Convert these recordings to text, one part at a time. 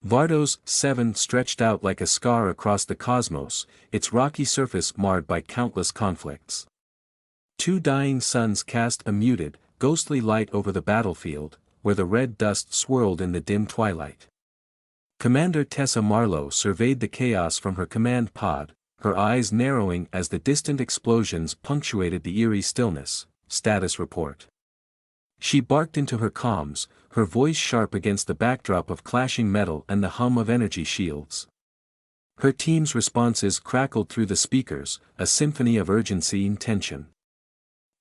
Vardos 7 stretched out like a scar across the cosmos, its rocky surface marred by countless conflicts. Two dying suns cast a muted, ghostly light over the battlefield, where the red dust swirled in the dim twilight. Commander Tessa Marlowe surveyed the chaos from her command pod, her eyes narrowing as the distant explosions punctuated the eerie stillness. Status report. She barked into her comms, her voice sharp against the backdrop of clashing metal and the hum of energy shields. Her team's responses crackled through the speakers, a symphony of urgency and tension.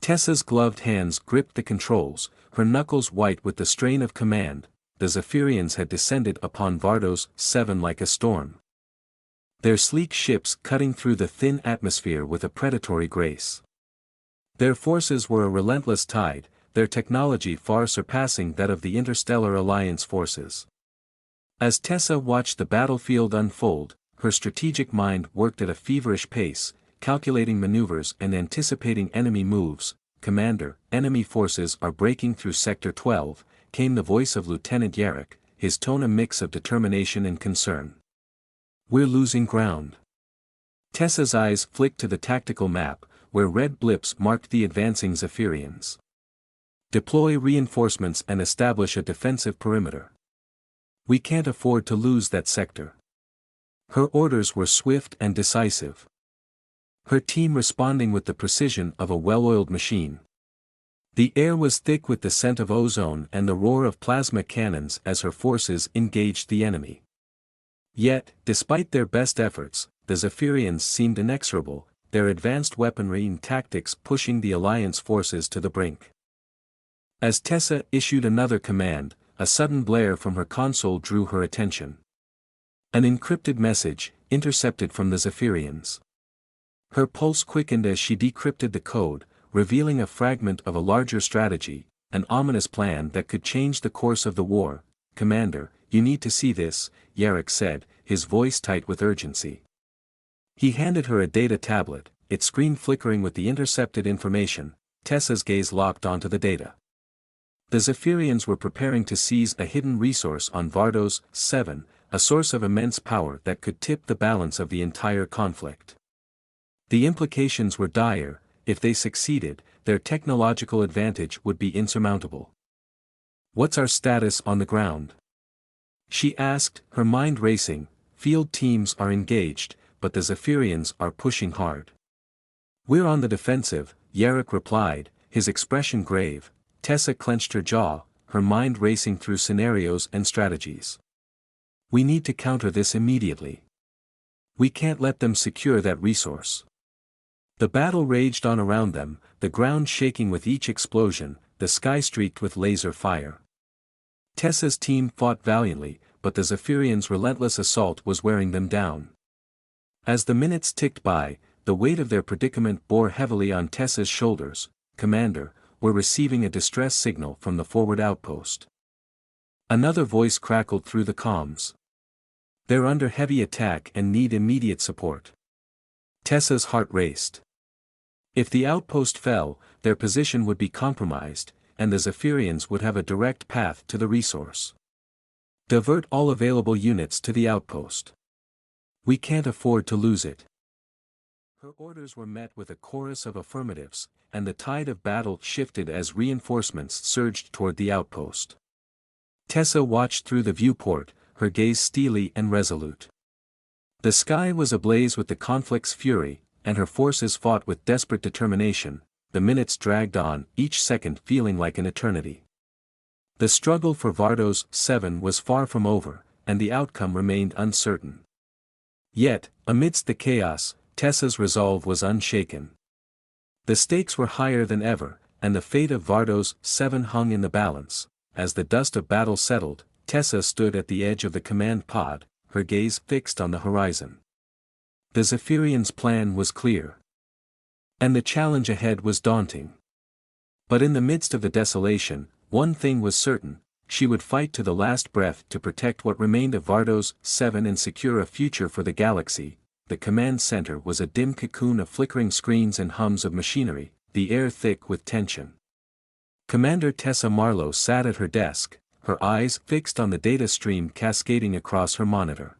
Tessa's gloved hands gripped the controls, her knuckles white with the strain of command. The Zephyrians had descended upon Vardos 7 like a storm. Their sleek ships cutting through the thin atmosphere with a predatory grace. Their forces were a relentless tide, their technology far surpassing that of the Interstellar Alliance forces. As Tessa watched the battlefield unfold, her strategic mind worked at a feverish pace, calculating maneuvers and anticipating enemy moves. "Commander, enemy forces are breaking through Sector 12, came the voice of Lieutenant Yarrick, his tone a mix of determination and concern. "We're losing ground." Tessa's eyes flicked to the tactical map, where red blips marked the advancing Zephyrians. "Deploy reinforcements and establish a defensive perimeter. We can't afford to lose that sector." Her orders were swift and decisive. Her team responding with the precision of a well-oiled machine. The air was thick with the scent of ozone and the roar of plasma cannons as her forces engaged the enemy. Yet, despite their best efforts, the Zephyrians seemed inexorable, their advanced weaponry and tactics pushing the Alliance forces to the brink. As Tessa issued another command, a sudden blare from her console drew her attention. An encrypted message, intercepted from the Zephyrians. Her pulse quickened as she decrypted the code, revealing a fragment of a larger strategy, an ominous plan that could change the course of the war. "Commander, you need to see this," Yarrick said, his voice tight with urgency. He handed her a data tablet, its screen flickering with the intercepted information. Tessa's gaze locked onto the data. The Zephyrians were preparing to seize a hidden resource on Vardos 7, a source of immense power that could tip the balance of the entire conflict. The implications were dire. If they succeeded, their technological advantage would be insurmountable. "What's our status on the ground?" she asked, her mind racing. "Field teams are engaged, but the Zephyrians are pushing hard." "We're on the defensive," Yarrick replied, his expression grave. Tessa clenched her jaw, her mind racing through scenarios and strategies. "We need to counter this immediately. We can't let them secure that resource." The battle raged on around them, the ground shaking with each explosion, the sky streaked with laser fire. Tessa's team fought valiantly, but the Zephyrians' relentless assault was wearing them down. As the minutes ticked by, the weight of their predicament bore heavily on Tessa's shoulders. "Commander, we're receiving a distress signal from the forward outpost." Another voice crackled through the comms. "They're under heavy attack and need immediate support." Tessa's heart raced. If the outpost fell, their position would be compromised, and the Zephyrians would have a direct path to the resource. "Divert all available units to the outpost. We can't afford to lose it." Her orders were met with a chorus of affirmatives, and the tide of battle shifted as reinforcements surged toward the outpost. Tessa watched through the viewport, her gaze steely and resolute. The sky was ablaze with the conflict's fury, and her forces fought with desperate determination. The minutes dragged on, each second feeling like an eternity. The struggle for Vardos 7 was far from over, and the outcome remained uncertain. Yet, amidst the chaos, Tessa's resolve was unshaken. The stakes were higher than ever, and the fate of Vardos 7 hung in the balance. As the dust of battle settled, Tessa stood at the edge of the command pod, her gaze fixed on the horizon. The Zephyrians' plan was clear. And the challenge ahead was daunting. But in the midst of the desolation, one thing was certain: she would fight to the last breath to protect what remained of Vardos 7 and secure a future for the galaxy. The command center was a dim cocoon of flickering screens and hums of machinery, the air thick with tension. Commander Tessa Marlowe sat at her desk, her eyes fixed on the data stream cascading across her monitor.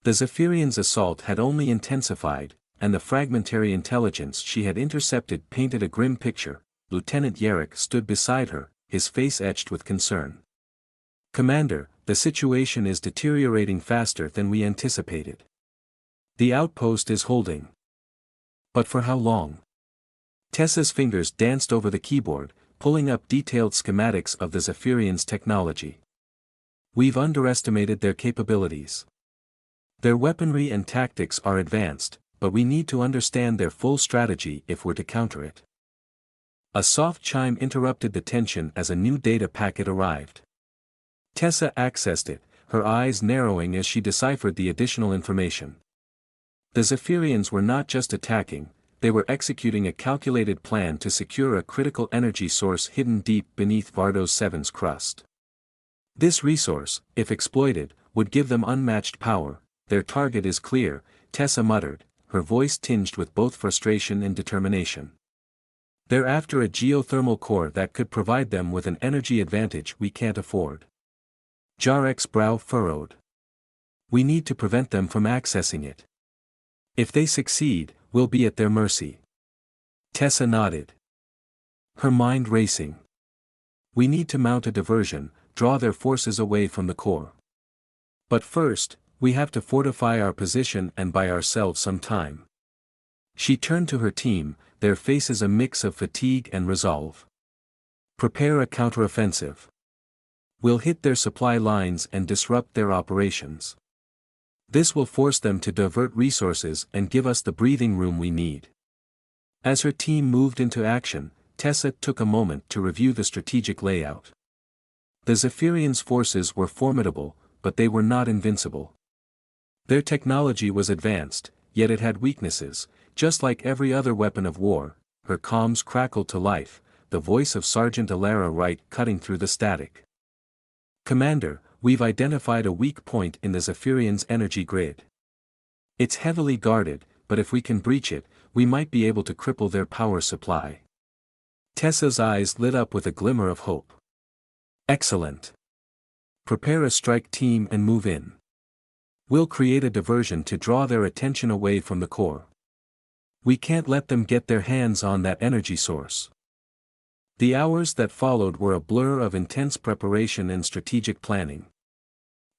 The Zephyrians' assault had only intensified, and the fragmentary intelligence she had intercepted painted a grim picture. Lieutenant Yarrick stood beside her, his face etched with concern. "Commander, the situation is deteriorating faster than we anticipated. The outpost is holding. But for how long?" Tessa's fingers danced over the keyboard, pulling up detailed schematics of the Zephyrians' technology. "We've underestimated their capabilities. Their weaponry and tactics are advanced, but we need to understand their full strategy if we're to counter it." A soft chime interrupted the tension as a new data packet arrived. Tessa accessed it, her eyes narrowing as she deciphered the additional information. The Zephyrians were not just attacking, they were executing a calculated plan to secure a critical energy source hidden deep beneath Vardos 7's crust. This resource, if exploited, would give them unmatched power. "Their target is clear," Tessa muttered, her voice tinged with both frustration and determination. "They're after a geothermal core that could provide them with an energy advantage we can't afford." Jarek's brow furrowed. "We need to prevent them from accessing it. If they succeed, we'll be at their mercy." Tessa nodded, her mind racing. "We need to mount a diversion, draw their forces away from the core. But first, we have to fortify our position and buy ourselves some time." She turned to her team, their faces a mix of fatigue and resolve. "Prepare a counteroffensive. We'll hit their supply lines and disrupt their operations. This will force them to divert resources and give us the breathing room we need." As her team moved into action, Tessa took a moment to review the strategic layout. The Zephyrians' forces were formidable, but they were not invincible. Their technology was advanced, yet it had weaknesses, just like every other weapon of war. Her comms crackled to life, the voice of Sergeant Alara Wright cutting through the static. "Commander, we've identified a weak point in the Zephyrians' energy grid. It's heavily guarded, but if we can breach it, we might be able to cripple their power supply." Tessa's eyes lit up with a glimmer of hope. "Excellent. Prepare a strike team and move in. We'll create a diversion to draw their attention away from the core. We can't let them get their hands on that energy source." The hours that followed were a blur of intense preparation and strategic planning.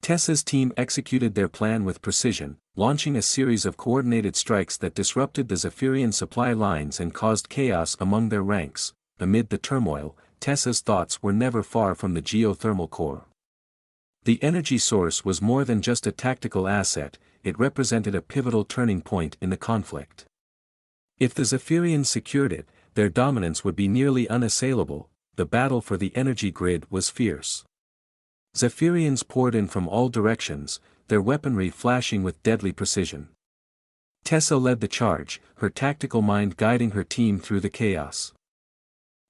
Tessa's team executed their plan with precision, launching a series of coordinated strikes that disrupted the Zephyrian supply lines and caused chaos among their ranks. Amid the turmoil, Tessa's thoughts were never far from the geothermal core. The energy source was more than just a tactical asset, it represented a pivotal turning point in the conflict. If the Zephyrians secured it, their dominance would be nearly unassailable. The battle for the energy grid was fierce. Zephyrians poured in from all directions, their weaponry flashing with deadly precision. Tessa led the charge, her tactical mind guiding her team through the chaos.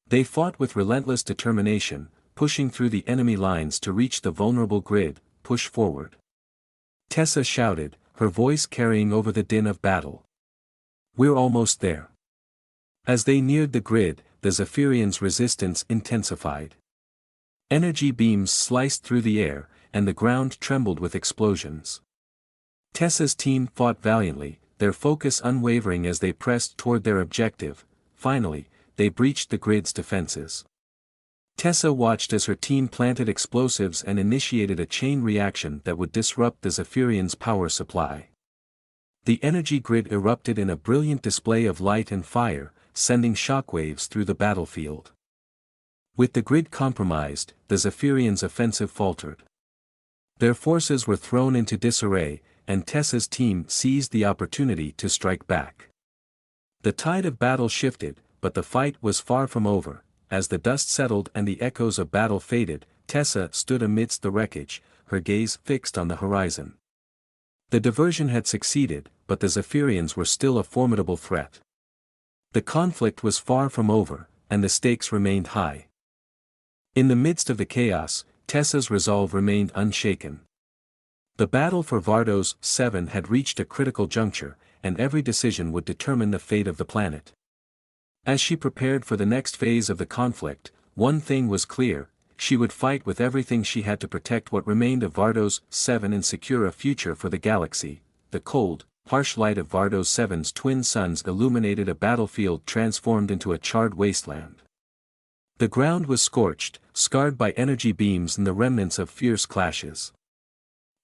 They fought with relentless determination, pushing through the enemy lines to reach the vulnerable grid. "Push forward," Tessa shouted, her voice carrying over the din of battle. "We're almost there." As they neared the grid, the Zephyrians' resistance intensified. Energy beams sliced through the air, and the ground trembled with explosions. Tessa's team fought valiantly, their focus unwavering as they pressed toward their objective. Finally, they breached the grid's defenses. Tessa watched as her team planted explosives and initiated a chain reaction that would disrupt the Zephyrians' power supply. The energy grid erupted in a brilliant display of light and fire, sending shockwaves through the battlefield. With the grid compromised, the Zephyrians' offensive faltered. Their forces were thrown into disarray, and Tessa's team seized the opportunity to strike back. The tide of battle shifted, but the fight was far from over. As the dust settled and the echoes of battle faded, Tessa stood amidst the wreckage, her gaze fixed on the horizon. The diversion had succeeded, but the Zephyrians were still a formidable threat. The conflict was far from over, and the stakes remained high. In the midst of the chaos, Tessa's resolve remained unshaken. The battle for Vardos 7 had reached a critical juncture, and every decision would determine the fate of the planet. As she prepared for the next phase of the conflict, one thing was clear: she would fight with everything she had to protect what remained of Vardos 7 and secure a future for the galaxy. The cold, harsh light of Vardos 7's twin suns illuminated a battlefield transformed into a charred wasteland. The ground was scorched, scarred by energy beams and the remnants of fierce clashes.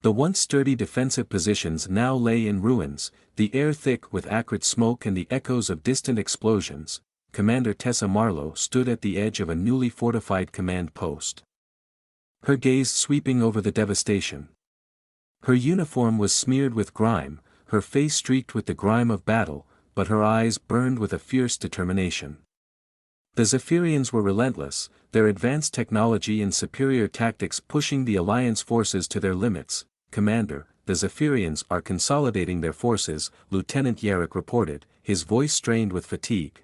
The once sturdy defensive positions now lay in ruins, the air thick with acrid smoke and the echoes of distant explosions. Commander Tessa Marlowe stood at the edge of a newly fortified command post. Her gaze sweeping over the devastation. Her uniform was smeared with grime, her face streaked with the grime of battle, but her eyes burned with a fierce determination. The Zephyrians were relentless, their advanced technology and superior tactics pushing the Alliance forces to their limits. Commander, the Zephyrians are consolidating their forces, Lieutenant Yarrick reported, his voice strained with fatigue.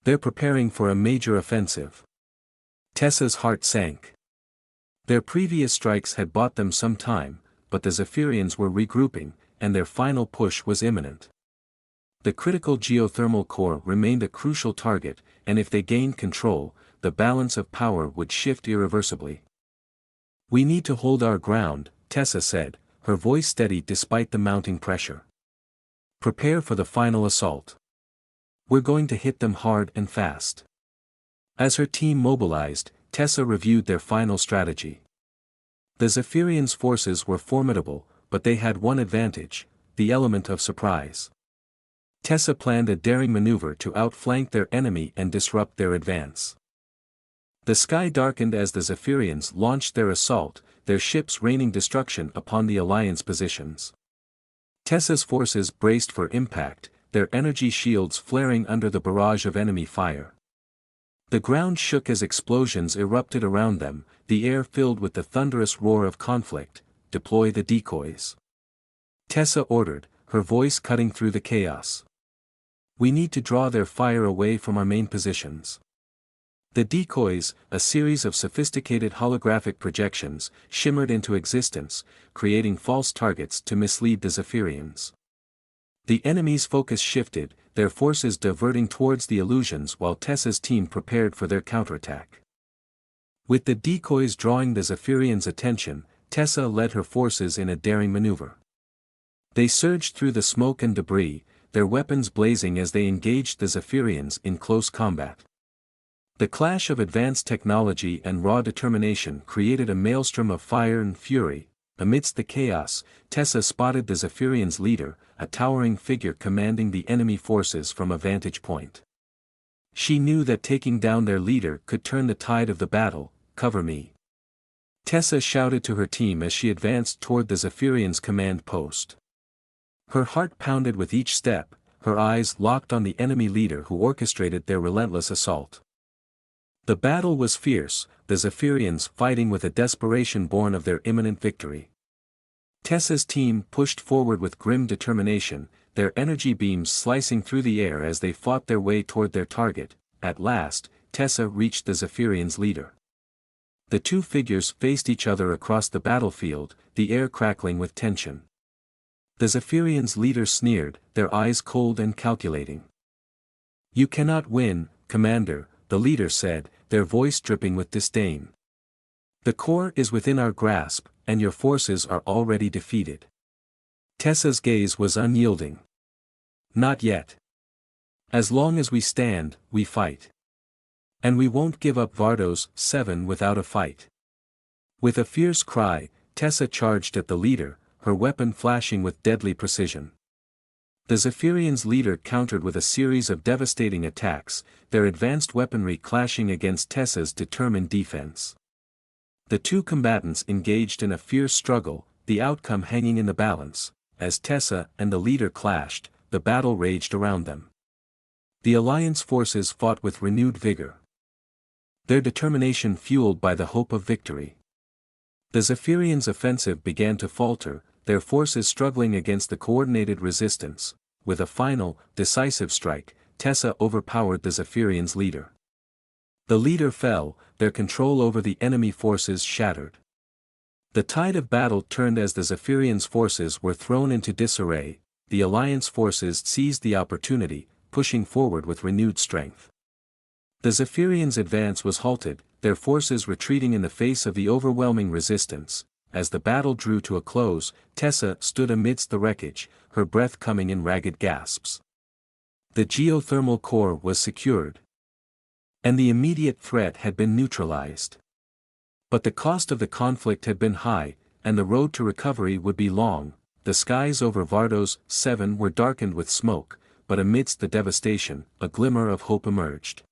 They're preparing for a major offensive. Tessa's heart sank. Their previous strikes had bought them some time, but the Zephyrians were regrouping, and their final push was imminent. The critical geothermal core remained a crucial target, and if they gained control, the balance of power would shift irreversibly. "We need to hold our ground," Tessa said, her voice steady despite the mounting pressure. "Prepare for the final assault. We're going to hit them hard and fast." As her team mobilized, Tessa reviewed their final strategy. The Zephyrians' forces were formidable, but they had one advantage: the element of surprise. Tessa planned a daring maneuver to outflank their enemy and disrupt their advance. The sky darkened as the Zephyrians launched their assault, their ships raining destruction upon the Alliance positions. Tessa's forces braced for impact, their energy shields flaring under the barrage of enemy fire. The ground shook as explosions erupted around them, the air filled with the thunderous roar of conflict. "Deploy the decoys," Tessa ordered, her voice cutting through the chaos. "We need to draw their fire away from our main positions." The decoys, a series of sophisticated holographic projections, shimmered into existence, creating false targets to mislead the Zephyrians. The enemy's focus shifted, their forces diverting towards the illusions while Tessa's team prepared for their counterattack. With the decoys drawing the Zephyrians' attention, Tessa led her forces in a daring maneuver. They surged through the smoke and debris, their weapons blazing as they engaged the Zephyrians in close combat. The clash of advanced technology and raw determination created a maelstrom of fire and fury. Amidst the chaos, Tessa spotted the Zephyrians' leader, a towering figure commanding the enemy forces from a vantage point. She knew that taking down their leader could turn the tide of the battle. "Cover me," Tessa shouted to her team as she advanced toward the Zephyrians' command post. Her heart pounded with each step, her eyes locked on the enemy leader who orchestrated their relentless assault. The battle was fierce, the Zephyrians fighting with a desperation born of their imminent victory. Tessa's team pushed forward with grim determination, their energy beams slicing through the air as they fought their way toward their target. At last, Tessa reached the Zephyrians' leader. The two figures faced each other across the battlefield, the air crackling with tension. The Zephyrians' leader sneered, their eyes cold and calculating. "You cannot win, Commander," the leader said, their voice dripping with disdain. "The core is within our grasp, and your forces are already defeated." Tessa's gaze was unyielding. "Not yet. As long as we stand, we fight. And we won't give up Vardos 7 without a fight." With a fierce cry, Tessa charged at the leader, her weapon flashing with deadly precision. The Zephyrians' leader countered with a series of devastating attacks, their advanced weaponry clashing against Tessa's determined defense. The two combatants engaged in a fierce struggle, the outcome hanging in the balance. As Tessa and the leader clashed, the battle raged around them. The Alliance forces fought with renewed vigor, their determination fueled by the hope of victory. The Zephyrians' offensive began to falter, their forces struggling against the coordinated resistance. With a final, decisive strike, Tessa overpowered the Zephyrians' leader. The leader fell, their control over the enemy forces shattered. The tide of battle turned as the Zephyrians' forces were thrown into disarray. The Alliance forces seized the opportunity, pushing forward with renewed strength. The Zephyrians' advance was halted, their forces retreating in the face of the overwhelming resistance. As the battle drew to a close, Tessa stood amidst the wreckage, her breath coming in ragged gasps. The geothermal core was secured, and the immediate threat had been neutralized. But the cost of the conflict had been high, and the road to recovery would be long. The skies over Vardos 7 were darkened with smoke, but amidst the devastation, a glimmer of hope emerged.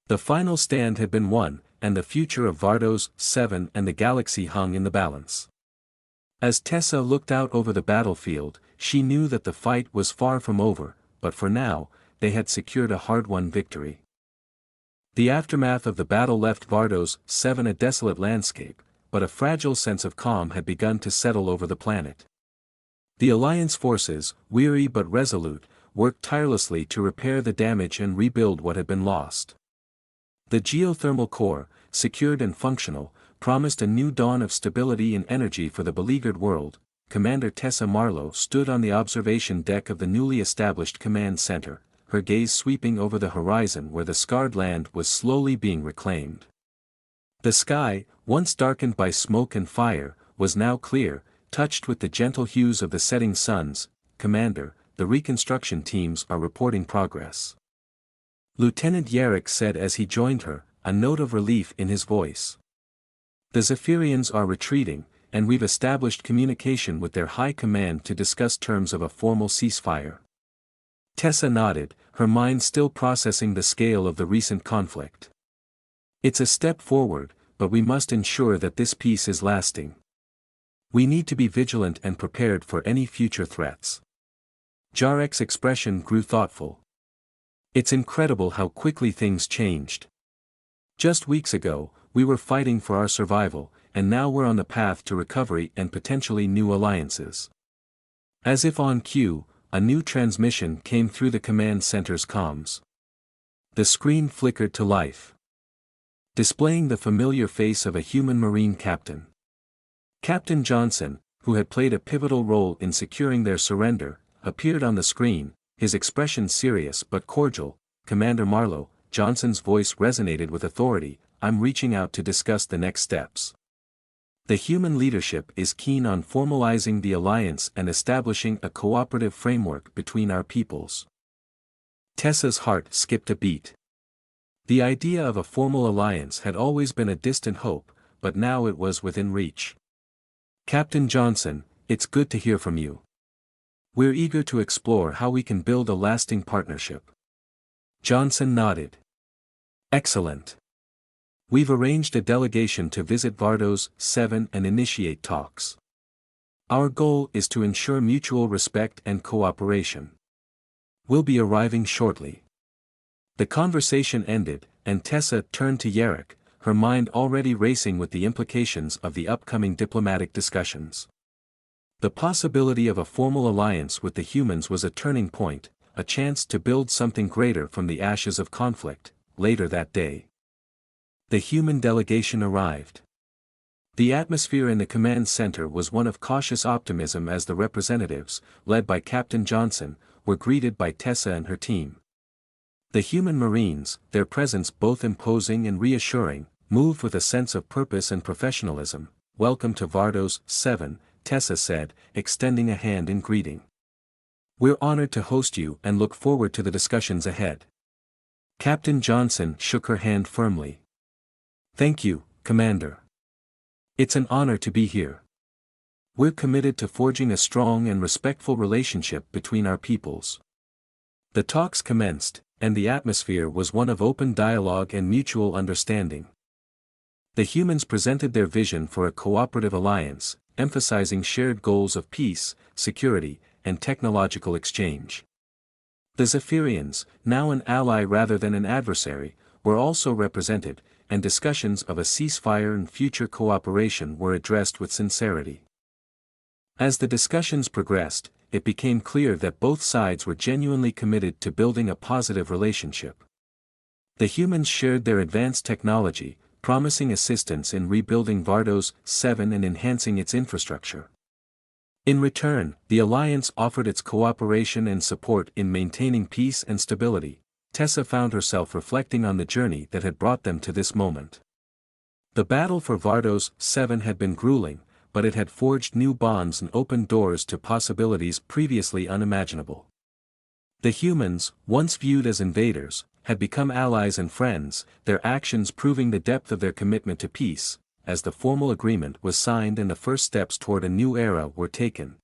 The final stand had been won, and the future of Vardos 7 and the galaxy hung in the balance. As Tessa looked out over the battlefield, she knew that the fight was far from over, but for now, they had secured a hard-won victory. The aftermath of the battle left Vardos 7 a desolate landscape, but a fragile sense of calm had begun to settle over the planet. The Alliance forces, weary but resolute, worked tirelessly to repair the damage and rebuild what had been lost. The geothermal core, secured and functional, promised a new dawn of stability and energy for the beleaguered world. Commander Tessa Marlowe stood on the observation deck of the newly established command center, her gaze sweeping over the horizon where the scarred land was slowly being reclaimed. The sky, once darkened by smoke and fire, was now clear, touched with the gentle hues of the setting suns. Commander, the reconstruction teams are reporting progress. Lieutenant Yarrick said as he joined her, a note of relief in his voice. The Zephyrians are retreating, and we've established communication with their high command to discuss terms of a formal ceasefire. Tessa nodded, her mind still processing the scale of the recent conflict. It's a step forward, but we must ensure that this peace is lasting. We need to be vigilant and prepared for any future threats. Jarek's expression grew thoughtful. It's incredible how quickly things changed. Just weeks ago, we were fighting for our survival, and now we're on the path to recovery and potentially new alliances. As if on cue, a new transmission came through the command center's comms. The screen flickered to life, displaying the familiar face of a human Marine captain. Captain Johnson, who had played a pivotal role in securing their surrender, appeared on the screen, his expression serious but cordial. Commander Marlowe, Johnson's voice resonated with authority, I'm reaching out to discuss the next steps. The human leadership is keen on formalizing the alliance and establishing a cooperative framework between our peoples. Tessa's heart skipped a beat. The idea of a formal alliance had always been a distant hope, but now it was within reach. Captain Johnson, it's good to hear from you. We're eager to explore how we can build a lasting partnership. Johnson nodded. Excellent. We've arranged a delegation to visit Vardos 7 and initiate talks. Our goal is to ensure mutual respect and cooperation. We'll be arriving shortly. The conversation ended, and Tessa turned to Yarrick, her mind already racing with the implications of the upcoming diplomatic discussions. The possibility of a formal alliance with the humans was a turning point, a chance to build something greater from the ashes of conflict. Later that day, the human delegation arrived. The atmosphere in the command center was one of cautious optimism as the representatives, led by Captain Johnson, were greeted by Tessa and her team. The human Marines, their presence both imposing and reassuring, moved with a sense of purpose and professionalism. Welcome to Vardos 7, Tessa said, extending a hand in greeting. We're honored to host you and look forward to the discussions ahead. Captain Johnson shook her hand firmly. Thank you, Commander. It's an honor to be here. We're committed to forging a strong and respectful relationship between our peoples. The talks commenced, and the atmosphere was one of open dialogue and mutual understanding. The humans presented their vision for a cooperative alliance, emphasizing shared goals of peace, security, and technological exchange. The Zephyrians, now an ally rather than an adversary, were also represented, and discussions of a ceasefire and future cooperation were addressed with sincerity. As the discussions progressed, it became clear that both sides were genuinely committed to building a positive relationship. The humans shared their advanced technology, promising assistance in rebuilding Vardos 7 and enhancing its infrastructure. In return, the alliance offered its cooperation and support in maintaining peace and stability. Tessa found herself reflecting on the journey that had brought them to this moment. The battle for Vardos 7 had been grueling, but it had forged new bonds and opened doors to possibilities previously unimaginable. The humans, once viewed as invaders, had become allies and friends, their actions proving the depth of their commitment to peace, as the formal agreement was signed and the first steps toward a new era were taken.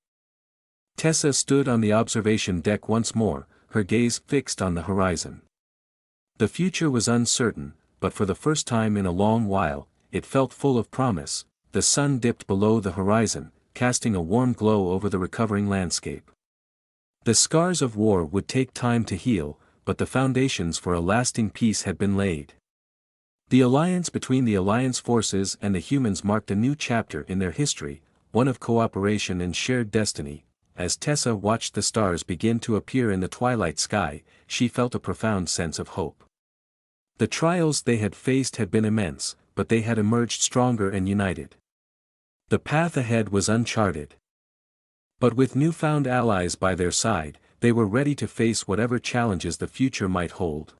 Tessa stood on the observation deck once more, her gaze fixed on the horizon. The future was uncertain, but for the first time in a long while, it felt full of promise. The sun dipped below the horizon, casting a warm glow over the recovering landscape. The scars of war would take time to heal, but the foundations for a lasting peace had been laid. The alliance between the Alliance forces and the humans marked a new chapter in their history, one of cooperation and shared destiny. As Tessa watched the stars begin to appear in the twilight sky, she felt a profound sense of hope. The trials they had faced had been immense, but they had emerged stronger and united. The path ahead was uncharted. But with newfound allies by their side, they were ready to face whatever challenges the future might hold.